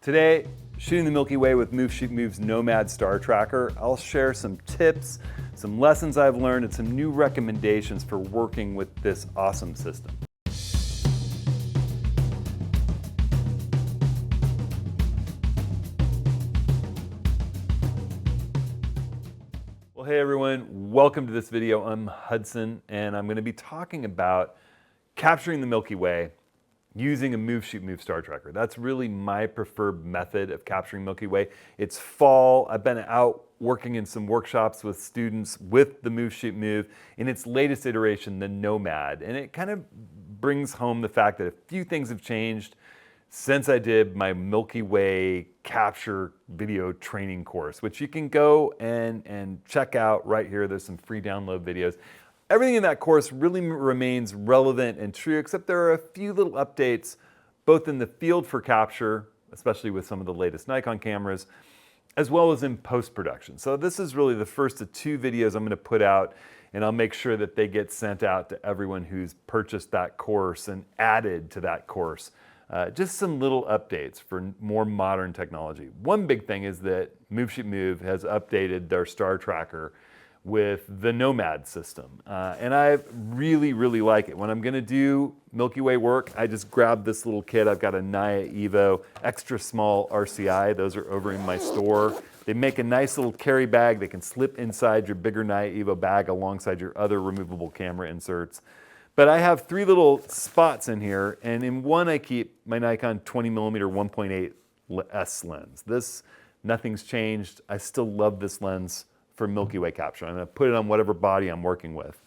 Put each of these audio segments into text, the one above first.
Today, shooting the Milky Way with Move Shoot Move's Nomad Star Tracker, I'll share some tips, some lessons I've learned, and some new recommendations for working with this awesome system. Well, hey everyone, welcome to this video. I'm Hudson, and I'm going to be talking about capturing the Milky Way using a Move Shoot Move Star Tracker. That's really my preferred method of capturing Milky Way. It's fall. I've been out working in some workshops with students with the Move Shoot Move in its latest iteration, the Nomad. And it kind of brings home the fact that a few things have changed since I did my Milky Way capture video training course, which you can go and check out right here. There's some free download videos. Everything in that course really remains relevant and true, except there are a few little updates, both in the field for capture, especially with some of the latest Nikon cameras, as well as in post-production. So this is really the first of two videos I'm going to put out, and I'll make sure that they get sent out to everyone who's purchased that course and added to that course. Just some little updates for more modern technology. One big thing is that Move Shoot Move has updated their Star Tracker with the Nomad system. And I really, really like it. When I'm gonna do Milky Way work, I just grab this little kit. I've got a Naya Evo extra small RCI. Those are over in my store. They make a nice little carry bag. They can slip inside your bigger Naya Evo bag alongside your other removable camera inserts. But I have three little spots in here, and in one I keep my Nikon 20mm 1.8 S lens. Nothing's changed. I still love this lens for Milky Way capture. I'm gonna put it on whatever body I'm working with.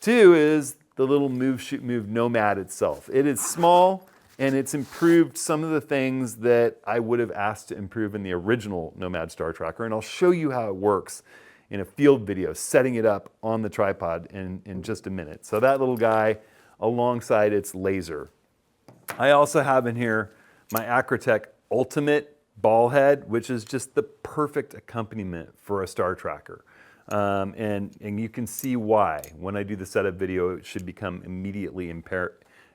Two is the little Move Shoot Move Nomad itself. It is small, and it's improved some of the things that I would have asked to improve in the original Nomad Star Tracker, and I'll show you how it works in a field video, setting it up on the tripod in just a minute. So that little guy alongside its laser. I also have in here my Acrotech Ultimate ball head, which is just the perfect accompaniment for a Star Tracker. And you can see why. When I do the setup video, it should become immediately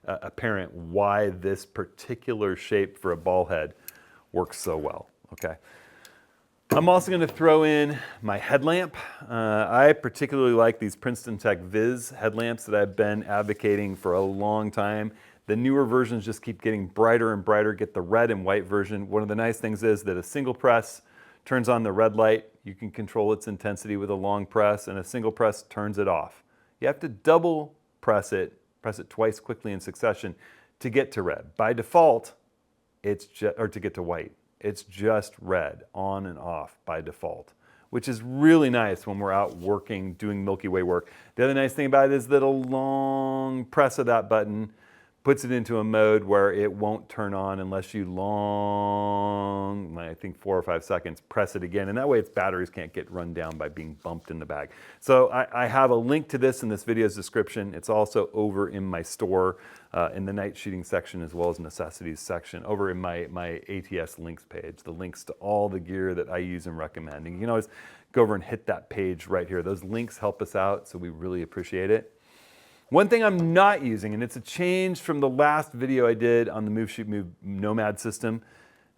apparent why this particular shape for a ball head works so well, okay? I'm also going to throw in my headlamp. I particularly like these Princeton Tech Viz headlamps that I've been advocating for a long time. The newer versions just keep getting brighter and brighter, get the red and white version. One of the nice things is that a single press turns on the red light. You can control its intensity with a long press, and a single press turns it off. You have to double press it twice quickly in succession to get to red. By default, or to get to white. It's just red, on and off by default, which is really nice when we're out working, doing Milky Way work. The other nice thing about it is that a long press of that button puts it into a mode where it won't turn on unless you I think 4 or 5 seconds, press it again. And that way its batteries can't get run down by being bumped in the bag. So I have a link to this in this video's description. It's also over in my store in the night shooting section, as well as necessities section, over in my ATS links page, the links to all the gear that I use and recommend. And you can always go over and hit that page right here. Those links help us out, so we really appreciate it. One thing I'm not using, and it's a change from the last video I did on the Move Shoot Move Nomad system,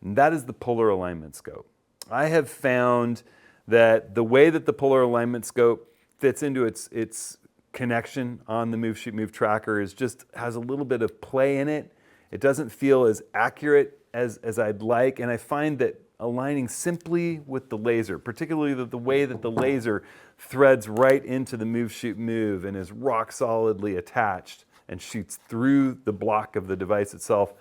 and that is the polar alignment scope. I have found that the way that the polar alignment scope fits into its connection on the Move Shoot Move tracker has a little bit of play in it. It doesn't feel as accurate as I'd like, and I find that aligning simply with the laser, particularly the way that the laser threads right into the Move Shoot Move and is rock solidly attached and shoots through the block of the device itself,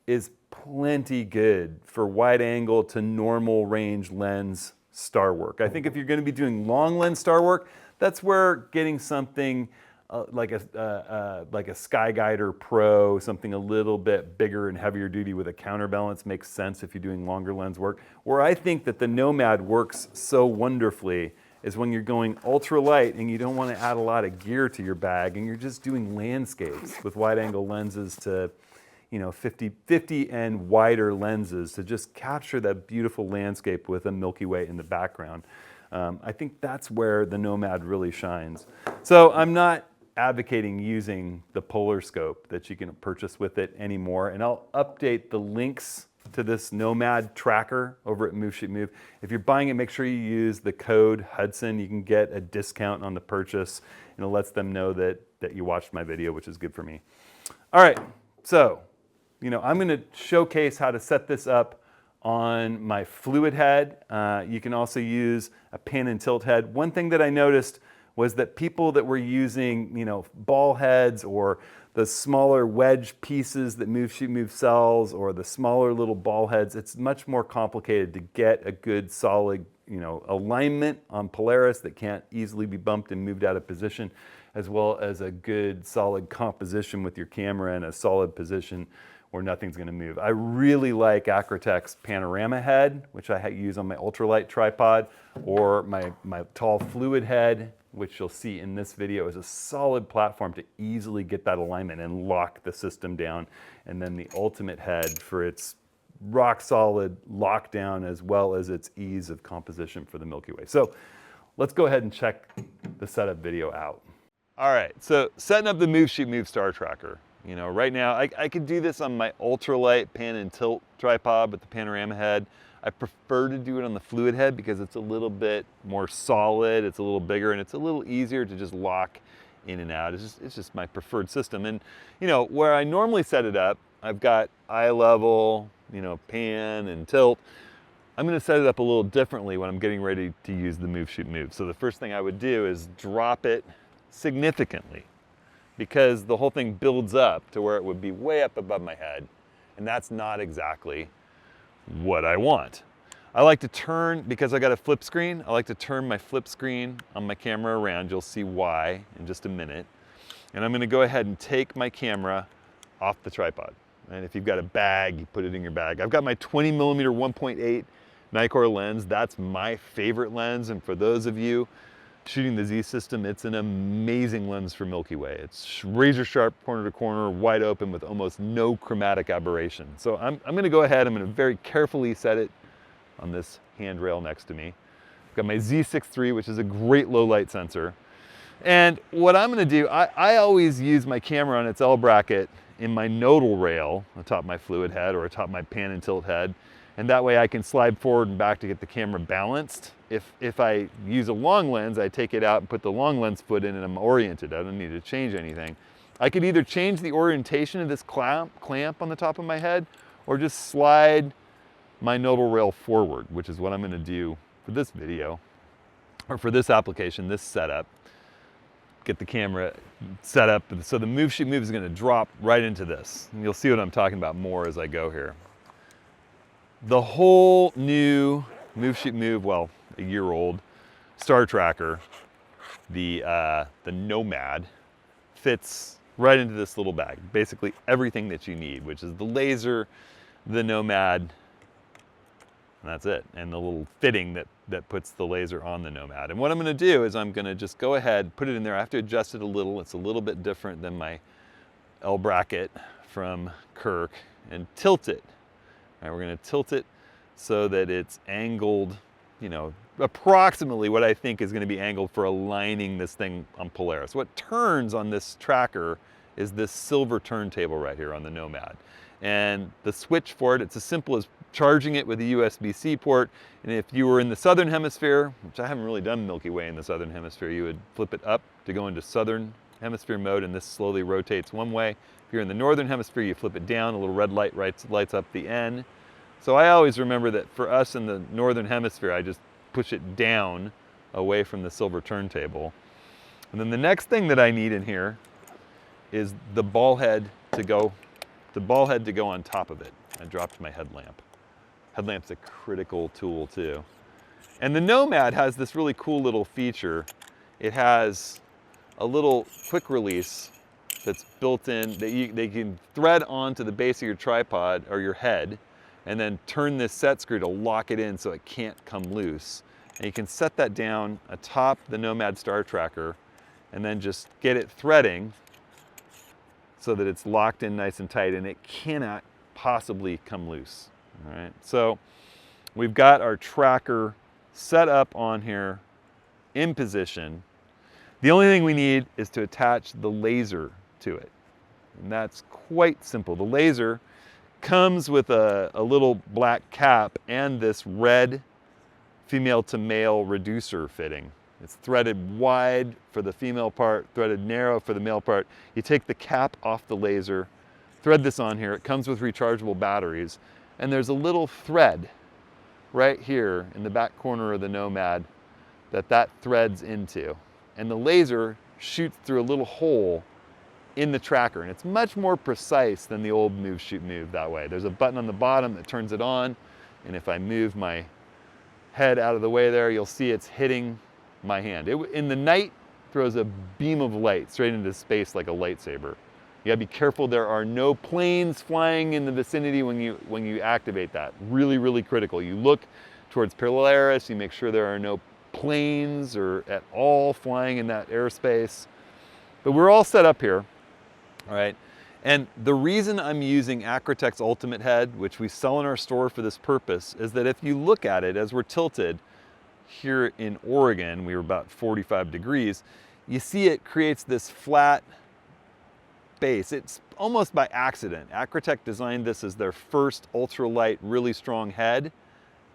is plenty good for wide angle to normal range lens star work. I think if you're going to be doing long lens star work, that's where getting something like a Skyguider Pro, something a little bit bigger and heavier duty with a counterbalance makes sense if you're doing longer lens work. Where I think that the Nomad works so wonderfully is when you're going ultra light and you don't want to add a lot of gear to your bag and you're just doing landscapes with wide angle lenses to 50 and wider lenses to just capture that beautiful landscape with a Milky Way in the background. I think that's where the Nomad really shines. So I'm not advocating using the polar scope that you can purchase with it anymore, and I'll update the links to this Nomad tracker over at Move Shoot Move. If you're buying it, make sure you use the code Hudson. You can get a discount on the purchase, and it lets them know that you watched my video, which is good for me. All right, so I'm going to showcase how to set this up on my fluid head. You can also use a pan and tilt head. One thing that I noticed was that people that were using, ball heads or the smaller wedge pieces that Move Shoot Move sells, or the smaller little ball heads, it's much more complicated to get a good solid, alignment on Polaris that can't easily be bumped and moved out of position, as well as a good solid composition with your camera in a solid position where nothing's going to move. I really like Acrotech's panorama head, which I use on my ultralight tripod, or my tall fluid head, which you'll see in this video, is a solid platform to easily get that alignment and lock the system down. And then the ultimate head for its rock solid lockdown, as well as its ease of composition for the Milky Way. So let's go ahead and check the setup video out. All right, so setting up the Move Shoot Move Star Tracker. Right now, I could do this on my ultralight pan and tilt tripod with the panorama head. I prefer to do it on the fluid head because it's a little bit more solid, it's a little bigger, and it's a little easier to just lock in and out. It's just my preferred system. And where I normally set it up, I've got eye level, pan and tilt. I'm going to set it up a little differently when I'm getting ready to use the Move Shoot Move. So the first thing I would do is drop it significantly, because the whole thing builds up to where it would be way up above my head, and that's not exactly what I want. I like to turn, because I got a flip screen, I like to turn my flip screen on my camera around. You'll see why in just a minute. And I'm going to go ahead and take my camera off the tripod. And if you've got a bag, you put it in your bag. I've got my 20mm 1.8 Nikkor lens. That's my favorite lens, and for those of you shooting the Z system, it's an amazing lens for Milky Way. It's razor sharp, corner to corner, wide open with almost no chromatic aberration. So I'm going to go ahead, I'm going to very carefully set it on this handrail next to me. I've got my Z6 III, which is a great low light sensor. And what I'm going to do, I always use my camera on its L bracket in my nodal rail atop my fluid head or atop my pan and tilt head. And that way I can slide forward and back to get the camera balanced. If I use a long lens, I take it out and put the long lens foot in and I'm oriented. I don't need to change anything. I could either change the orientation of this clamp on the top of my head, or just slide my nodal rail forward, which is what I'm going to do for this video, or for this application, this setup. Get the camera set up, so the Move Shoot Move is going to drop right into this. And you'll see what I'm talking about more as I go here. The whole new Move Shoot Move, well, a year old Star Tracker, the Nomad, fits right into this little bag. Basically everything that you need, which is the laser, the Nomad, and that's it. And the little fitting that puts the laser on the Nomad. And what I'm going to do is I'm going to just go ahead, put it in there. I have to adjust it a little. It's a little bit different than my L bracket from Kirk, and tilt it. All right, we're going to tilt it so that it's angled, approximately what I think is going to be angled for aligning this thing on Polaris. What turns on this tracker is this silver turntable right here on the Nomad. And the switch for it, it's as simple as charging it with a USB-C port. And if you were in the Southern Hemisphere, which I haven't really done Milky Way in the Southern Hemisphere, you would flip it up to go into Southern Hemisphere mode, and this slowly rotates one way. If you're in the Northern Hemisphere, you flip it down, a little red light lights up the N. So I always remember that for us in the Northern Hemisphere, I just push it down away from the silver turntable. And then the next thing that I need in here is the ball head to go on top of it. I dropped my headlamp. Headlamp's a critical tool too. And the Nomad has this really cool little feature. It has a little quick release that's built in that they can thread onto the base of your tripod or your head, and then turn this set screw to lock it in so it can't come loose. And you can set that down atop the Nomad Star Tracker and then just get it threading so that it's locked in nice and tight and it cannot possibly come loose. All right, so we've got our tracker set up on here in position. The only thing we need is to attach the laser to it. And that's quite simple. The laser comes with a little black cap and this red female to male reducer fitting. It's threaded wide for the female part, threaded narrow for the male part. You take the cap off the laser, thread this on here. It comes with rechargeable batteries, and there's a little thread right here in the back corner of the Nomad that threads into. And the laser shoots through a little hole in the tracker, and it's much more precise than the old move, shoot, move that way. There's a button on the bottom that turns it on, and if I move my head out of the way there, you'll see it's hitting my hand. In the night, throws a beam of light straight into space like a lightsaber. You gotta be careful there are no planes flying in the vicinity when you activate that. Really, really critical. You look towards Polaris, you make sure there are no planes or at all flying in that airspace. But we're all set up here, all right? And the reason I'm using Acrotech's Ultimate Head, which we sell in our store for this purpose, is that if you look at it as we're tilted, here in Oregon, we were about 45 degrees, you see it creates this flat base. It's almost by accident. Acrotech designed this as their first ultralight, really strong head,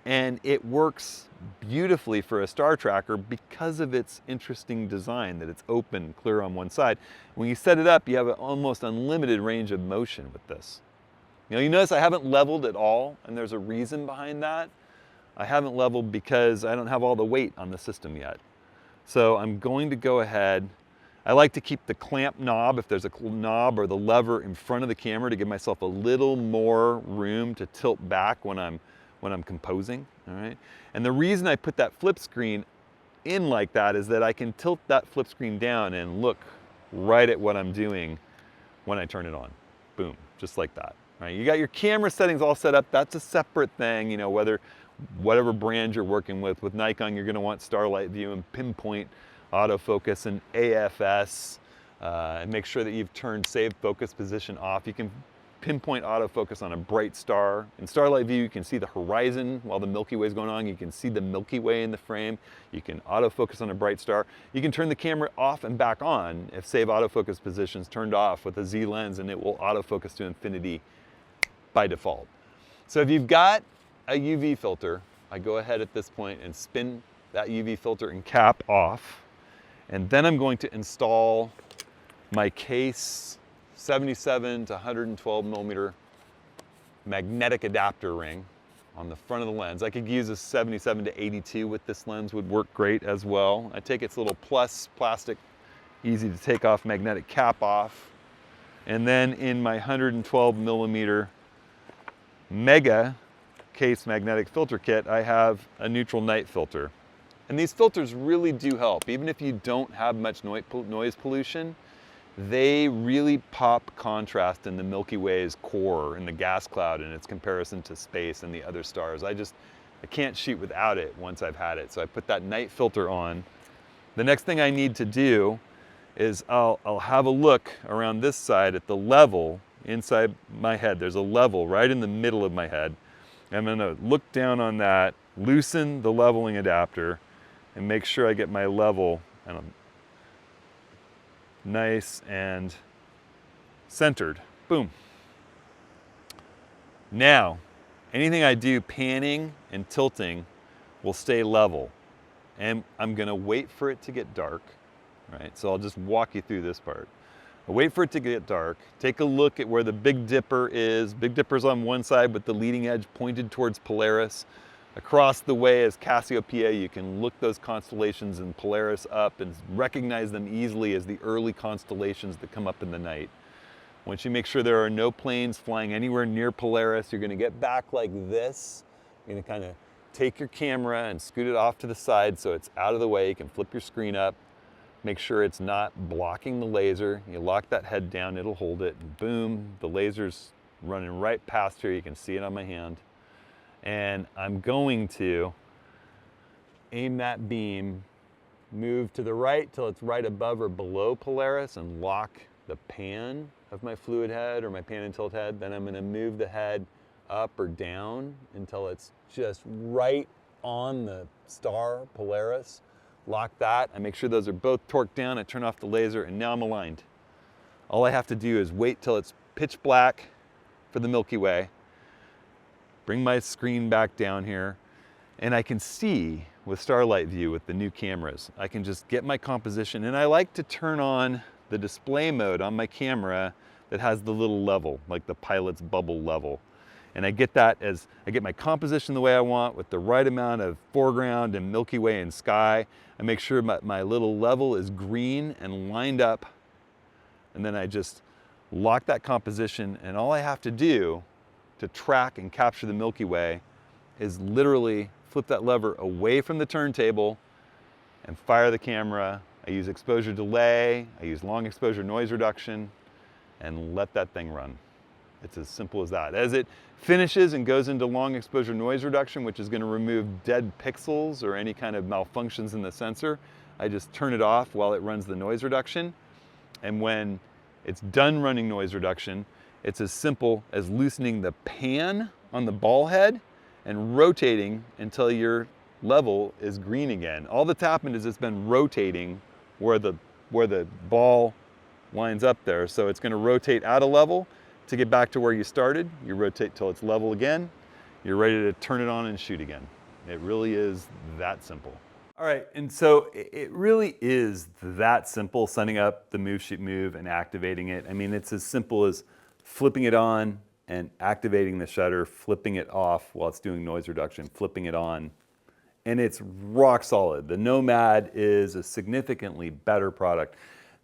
and it works beautifully for a star tracker because of its interesting design, that it's open, clear on one side. When you set it up, you have an almost unlimited range of motion with this. You notice I haven't leveled at all, and there's a reason behind that. I haven't leveled because I don't have all the weight on the system yet. So I'm going to go ahead. I like to keep the clamp knob, if there's a knob or the lever in front of the camera, to give myself a little more room to tilt back when I'm composing, all right? And the reason I put that flip screen in like that is that I can tilt that flip screen down and look right at what I'm doing when I turn it on. Boom, just like that, right? You got your camera settings all set up. That's a separate thing, you know, whatever brand you're working with. With Nikon, you're gonna want Starlight View and pinpoint autofocus and AFS, and make sure that you've turned save focus position off. You can pinpoint autofocus on a bright star. In Starlight View, you can see the horizon while the Milky Way is going on. You can see the Milky Way in the frame. You can autofocus on a bright star. You can turn the camera off and back on if save autofocus position is turned off with a Z lens, and it will autofocus to infinity by default. So if you've got a UV filter, I go ahead at this point and spin that UV filter and cap off. And then I'm going to install my case 77 to 112 millimeter magnetic adapter ring on the front of the lens. I could use a 77 to 82 with this lens, would work great as well. I take its little plus plastic, easy to take off magnetic cap off. And then in my 112 millimeter Mega case magnetic filter kit, I have a neutral night filter. And these filters really do help. Even if you don't have much noise pollution, they really pop contrast in the Milky Way's core, in the gas cloud, in its comparison to space and the other stars. I can't shoot without it once I've had it. So I put that night filter on. The next thing I need to do is I'll have a look around this side at the level inside my head. There's a level right in the middle of my head. I'm gonna look down on that, loosen the leveling adapter, and make sure I get my level nice and centered. Boom. Now, anything I do panning and tilting will stay level. And I'm gonna wait for it to get dark, right? So I'll just walk you through this part. I'll wait for it to get dark, take a look at where the Big Dipper is. Big Dipper's on one side with the leading edge pointed towards Polaris. Across the way is Cassiopeia. You can look those constellations in Polaris up and recognize them easily as the early constellations that come up in the night. Once you make sure there are no planes flying anywhere near Polaris, you're gonna get back like this. You're gonna kind of take your camera and scoot it off to the side so it's out of the way. You can flip your screen up. Make sure it's not blocking the laser. You lock that head down, it'll hold it, and boom, the laser's running right past here. You can see it on my hand. And I'm going to aim that beam, move to the right till it's right above or below Polaris, and lock the pan of my fluid head or my pan and tilt head. Then I'm gonna move the head up or down until it's just right on the star Polaris. Lock that, I make sure those are both torqued down, I turn off the laser, and now I'm aligned. All I have to do is wait till it's pitch black for the Milky Way, bring my screen back down here, and I can see with Starlight View with the new cameras, I can just get my composition, and I like to turn on the display mode on my camera that has the little level, like the pilot's bubble level. And I get that as, I get my composition the way I want with the right amount of foreground and Milky Way and sky. I make sure my little level is green and lined up, and then I just lock that composition, and all I have to do to track and capture the Milky Way is literally flip that lever away from the turntable and fire the camera. I use exposure delay, I use long exposure noise reduction, and let that thing run. It's as simple as that. As it finishes and goes into long exposure noise reduction, which is going to remove dead pixels or any kind of malfunctions in the sensor, I just turn it off while it runs the noise reduction. And when it's done running noise reduction, it's as simple as loosening the pan on the ball head and rotating until your level is green again. All that's happened is it's been rotating where the ball lines up there. So it's going to rotate out of level to get back to where you started. You rotate till it's level again. You're ready to turn it on and shoot again. It really is that simple. All right, and so it really is that simple, setting up the Move Shoot Move and activating it. I mean, it's as simple as flipping it on and activating the shutter, flipping it off while it's doing noise reduction, flipping it on, and it's rock solid. The Nomad is a significantly better product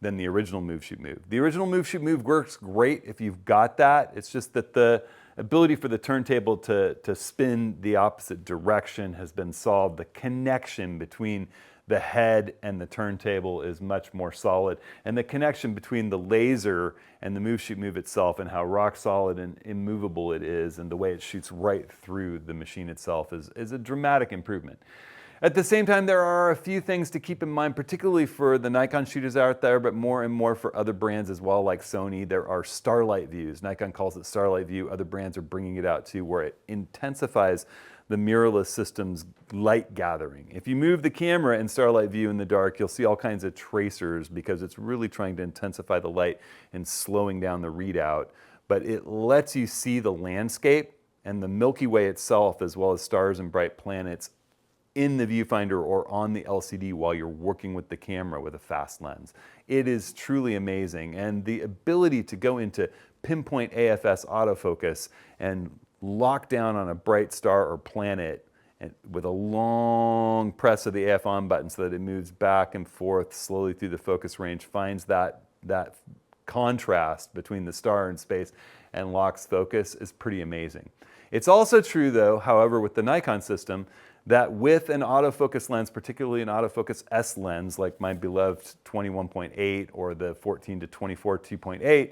than the original Move Shoot Move. The original Move Shoot Move works great if you've got that. It's just that the ability for the turntable to spin the opposite direction has been solved. The connection between the head and the turntable is much more solid. And the connection between the laser and the Move Shoot Move itself, and how rock solid and immovable it is, and the way it shoots right through the machine itself is a dramatic improvement. At the same time, there are a few things to keep in mind, particularly for the Nikon shooters out there, but more and more for other brands as well, like Sony. There are Starlight Views. Nikon calls it Starlight View. Other brands are bringing it out too, where it intensifies the mirrorless system's light gathering. If you move the camera in Starlight View in the dark, you'll see all kinds of tracers because it's really trying to intensify the light and slowing down the readout. But it lets you see the landscape and the Milky Way itself, as well as stars and bright planets, in the viewfinder or on the LCD while you're working with the camera with a fast lens. It is truly amazing, and the ability to go into pinpoint AFS autofocus and lock down on a bright star or planet and with a long press of the AF on button so that it moves back and forth slowly through the focus range, finds that contrast between the star and space and locks focus, is pretty amazing. It's also true though, however, with the Nikon system, that with an autofocus lens, particularly an autofocus S lens like my beloved 21.8 or the 14 to 24 2.8,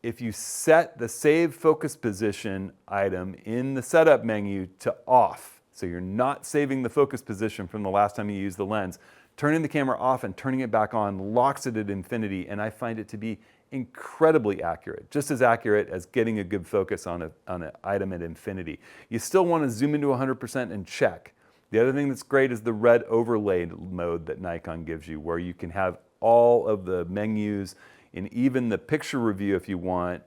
if you set the save focus position item in the setup menu to off, so you're not saving the focus position from the last time you used the lens, turning the camera off and turning it back on locks it at infinity, and I find it to be incredibly accurate, just as accurate as getting a good focus on an item at infinity. You still want to zoom into 100% and check. The other thing that's great is the red overlay mode that Nikon gives you, where you can have all of the menus and even the picture review, if you want,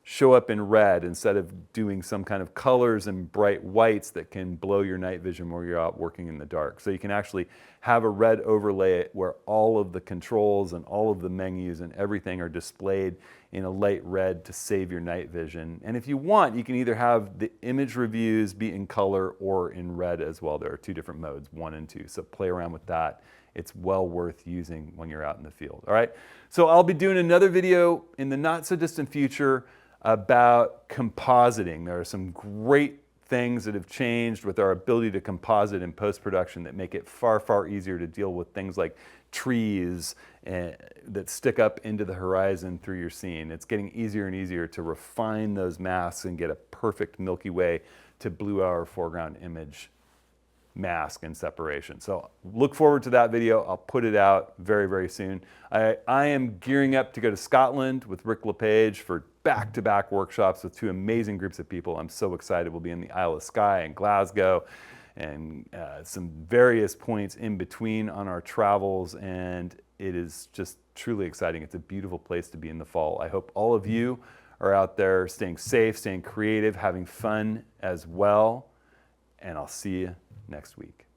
show up in red instead of doing some kind of colors and bright whites that can blow your night vision where you're out working in the dark. So you can actually have a red overlay where all of the controls and all of the menus and everything are displayed in a light red to save your night vision. And if you want, you can either have the image reviews be in color or in red as well. There are two different modes, 1 and 2, so play around with that. It's well worth using when you're out in the field. All right, so I'll be doing another video in the not so distant future about compositing. There are some great things that have changed with our ability to composite in post-production that make it far, far easier to deal with things like trees that stick up into the horizon through your scene. It's getting easier and easier to refine those masks and get a perfect Milky Way to blue hour foreground image mask and separation. So look forward to that video. I'll put it out very, very soon. I am gearing up to go to Scotland with Rick LePage for back-to-back workshops with two amazing groups of people. I'm so excited. We'll be in the Isle of Skye and Glasgow and some various points in between on our travels, and it is just truly exciting. It's a beautiful place to be in the fall. I hope all of you are out there staying safe, staying creative, having fun as well. And I'll see you next week.